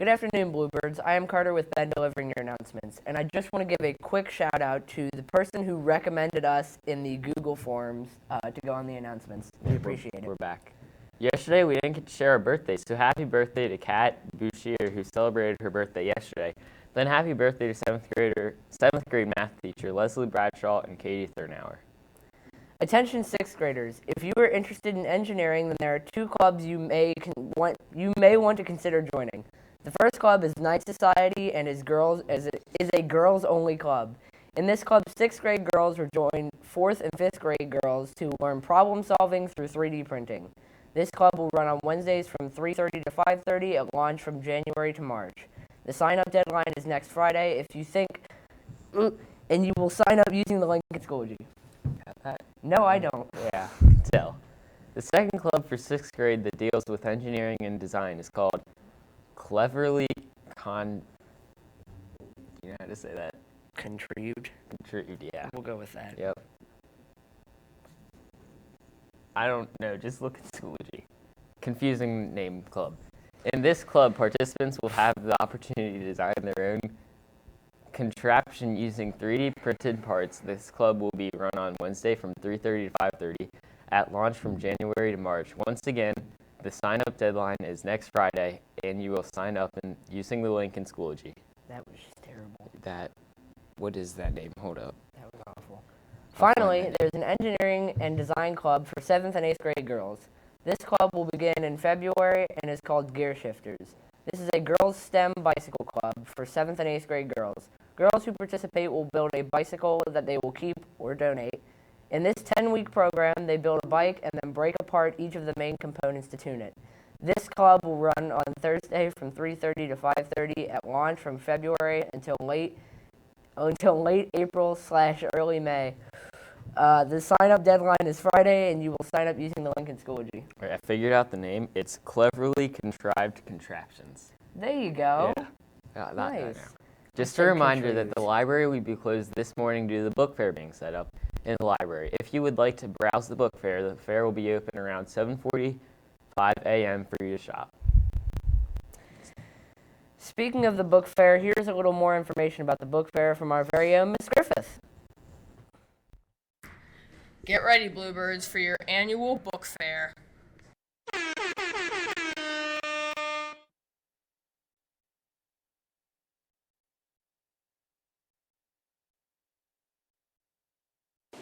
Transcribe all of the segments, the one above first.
Good afternoon, Bluebirds. I am Carter with Ben delivering your announcements, and I just want to give a quick shout out to the person who recommended us in the Google Forms to go on the announcements. We appreciate it. We're back. Yesterday we didn't get to share our birthdays, so happy birthday to Kat Bouchier, who celebrated her birthday yesterday. Then happy birthday to 7th grade math teacher Leslie Bradshaw and Katie Thurnauer. Attention 6th graders, if you are interested in engineering, then there are two clubs you may want to consider joining. The first club is Night Society and is a girls-only club. In this club, 6th grade girls will join 4th and 5th grade girls to learn problem solving through 3D printing. This club will run on Wednesdays from 3:30 to 5:30 at launch from January to March. The sign-up deadline is next Friday if you think, and you will sign up using the link in Schoology. Got that? No, I don't. Yeah, tell. The second club for 6th grade that deals with engineering and design is called Cleverly You know how to say that? Contrived. Contrived, yeah. We'll go with that. Yep. I don't know, just look at Schoology. Confusing name club. In this club, participants will have the opportunity to design their own contraption using 3D printed parts. This club will be run on Wednesday from 3:30 to 5:30 at launch from January to March. Once again, the sign-up deadline is next Friday, and you will sign up using the link in Schoology. That was just terrible. What is that name? Hold up. That was awful. Finally, there's an engineering and design club for 7th and 8th grade girls. This club will begin in February and is called Gear Shifters. This is a girls' STEM bicycle club for 7th and 8th grade girls. Girls who participate will build a bicycle that they will keep or donate. In this 10-week program, they build a bike and then break apart each of the main components to tune it. This club will run on Thursday from 3:30 to 5:30 at launch from February until late April/early May. The sign-up deadline is Friday, and you will sign up using the link in Schoology. All right, I figured out the name. It's Cleverly Contrived Contraptions. There you go. Yeah. Nice. Just a reminder that the library will be closed this morning due to the book fair being set up in the library. If you would like to browse the fair will be open around 7:45 a.m. for you to shop. Speaking of the book fair, here's a little more information about the book fair from our very own Miss Griffith. Get ready, Bluebirds, for your annual book fair.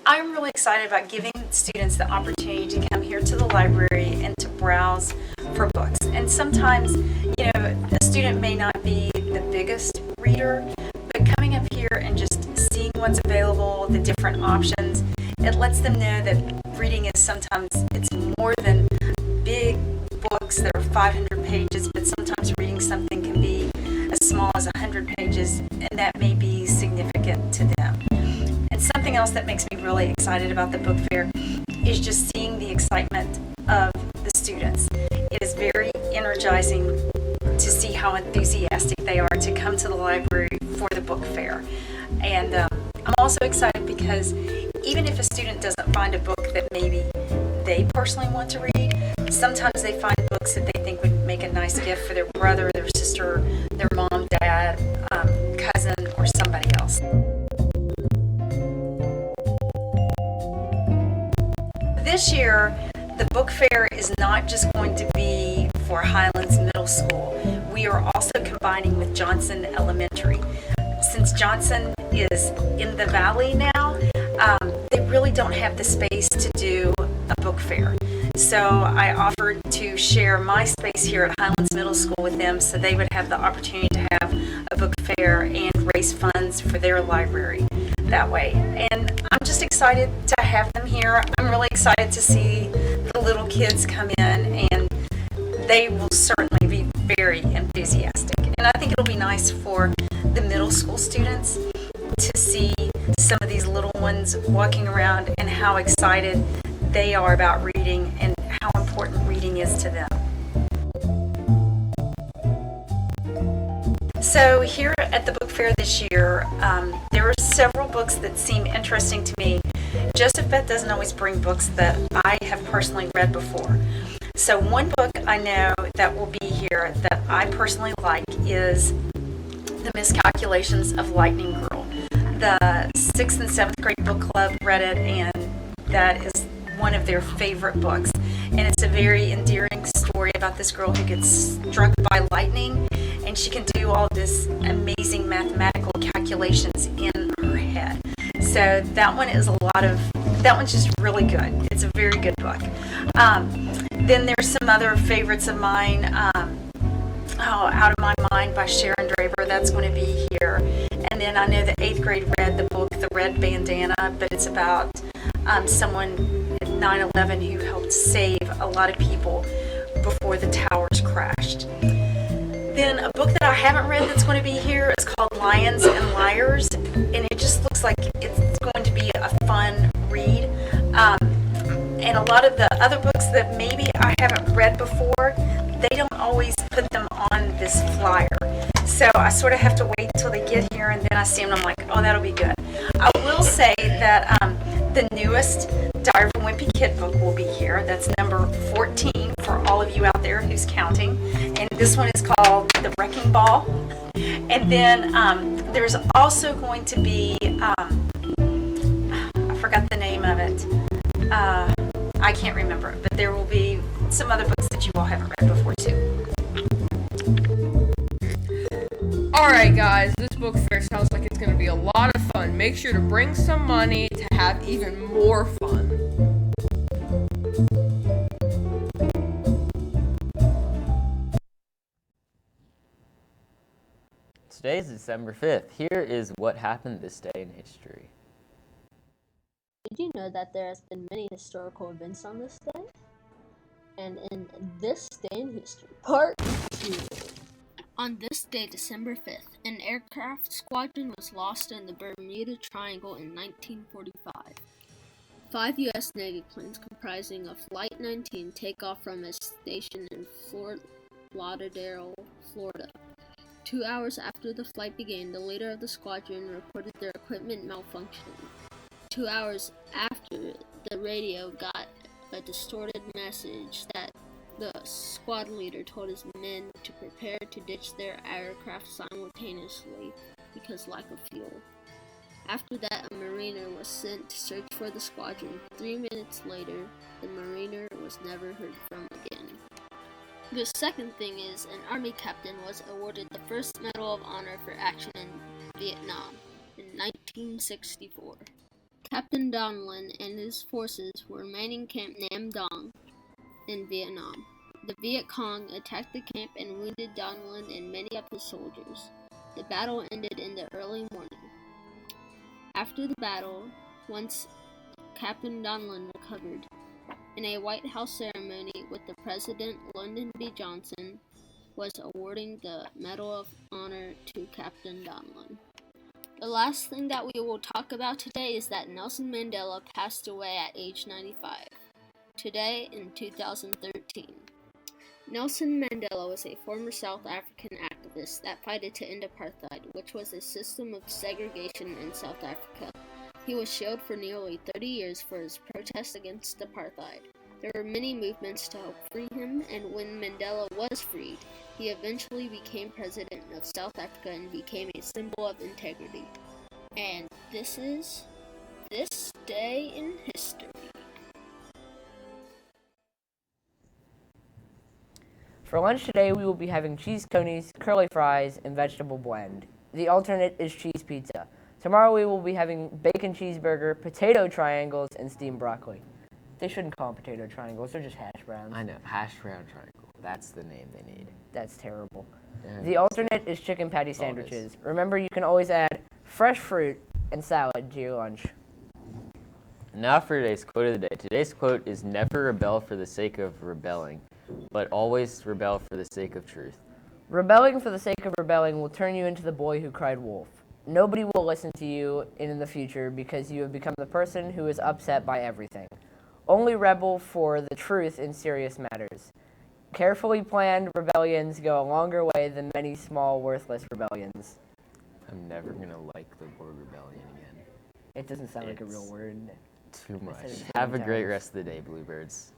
I'm really excited about giving students the opportunity to come here to the library and to browse for books. And sometimes, a student may not be the biggest reader, but coming up here and just seeing what's available, the different options, it lets them know that reading is sometimes, it's more than big books that are 500 pages, but sometimes reading something can be as small as 100 pages, and that may be significant to them. And something else that makes me really excited about the book fair is just seeing the excitement of the students. It is very energizing to see how enthusiastic they are to come to the library for the book fair. And I'm also excited because even if a student doesn't find a book that maybe they personally want to read, sometimes they find books that they think would make a nice gift for their brother, their sister, their mom, dad, cousin, or somebody else. This year, the book fair is not just going to be for Highlands Middle School. We are also combining with Johnson Elementary. Since Johnson is in the valley now, they really don't have the space to do a book fair. So I offered to share my space here at Highlands Middle School with them so they would have the opportunity to have a book fair and raise funds for their library that way. And I'm just excited to have them here. I'm really excited to see the little kids come in, and they will certainly be very enthusiastic. And I think it'll be nice for the middle school students to see some of these little ones walking around and how excited they are about reading and how important reading is to them. So here at the book fair this year, there are several books that seem interesting to me. Joseph Beth doesn't always bring books that I have personally read before. So one book I know that will be here favorite that I personally like is The Miscalculations of Lightning Girl. The 6th and 7th grade book club read it, and that is one of their favorite books. And it's a very endearing story about this girl who gets struck by lightning, and she can do all this amazing mathematical calculations in her head. So that one's just really good. It's a very good book. Then there's some other favorites of mine. Out of My Mind by Sharon Draper, that's going to be here. And then I know the 8th grade read the book The Red Bandana, but it's about someone at 9/11 who helped save a lot of people before the towers crashed. Then a book that I haven't read that's going to be here is called Lions and Liars, and it just looks like it's going to be a fun read. And a lot of the other books that maybe I haven't read before, they don't always put them on this flyer. So I sort of have to wait until they get here, and then I see them and I'm like, oh, that'll be good. I will say that the newest Diary of a Wimpy Kid book will be here. That's number 14 for all of you out there who's counting. And this one is called The Wrecking Ball. And then there's also going to be, I forgot the name of it. I can't remember, but there will be some other books that you all haven't read before too. Alright guys, this book fair sounds like it's going to be a lot of fun. Make sure to bring some money to have even more fun. Today is December 5th. Here is what happened this day in history. Did you know that there has been many historical events on this day? And in This Day in History, Part 2. On this day, December 5th, an aircraft squadron was lost in the Bermuda Triangle in 1945. 5 U.S. Navy planes comprising of Flight 19 take off from a station in Fort Lauderdale, Florida. 2 hours after the flight began, the leader of the squadron reported their equipment malfunctioning. 2 hours after, the radio got a distorted message that the squad leader told his men to prepare to ditch their aircraft simultaneously because lack of fuel. After that, a mariner was sent to search for the squadron. 3 minutes later, the mariner was never heard from again. The second thing is, an army captain was awarded the first Medal of Honor for action in Vietnam in 1964. Captain Donlin and his forces were manning Camp Nam Dong in Vietnam. The Viet Cong attacked the camp and wounded Donlin and many of his soldiers. The battle ended in the early morning. After the battle, once Captain Donlin recovered, in a White House ceremony with the President, Lyndon B. Johnson was awarding the Medal of Honor to Captain Donlin. The last thing that we will talk about today is that Nelson Mandela passed away at age 95, today in 2013. Nelson Mandela was a former South African activist that fought to end apartheid, which was a system of segregation in South Africa. He was jailed for nearly 30 years for his protest against apartheid. There were many movements to help free him, and when Mandela was freed, he eventually became president of South Africa and became a symbol of integrity. And this is This Day in History. For lunch today, we will be having cheese conies, curly fries, and vegetable blend. The alternate is cheese pizza. Tomorrow we will be having bacon cheeseburger, potato triangles, and steamed broccoli. They shouldn't call them potato triangles, they're just hash browns. I know, hash brown triangle. That's the name they need. That's terrible. Yeah. The alternate is chicken patty That's all it is. sandwiches. Remember, you can always add fresh fruit and salad to your lunch. Now for today's quote of the day. Today's quote is never rebel for the sake of rebelling, but always rebel for the sake of truth. Rebelling for the sake of rebelling will turn you into the boy who cried wolf. Nobody will listen to you in the future because you have become the person who is upset by everything. Only rebel for the truth in serious matters. Carefully planned rebellions go a longer way than many small, worthless rebellions. I'm never going to like the word rebellion again. It doesn't sound like a It's real word. Too much. said it Have a 7 great times. rest of the day, Bluebirds.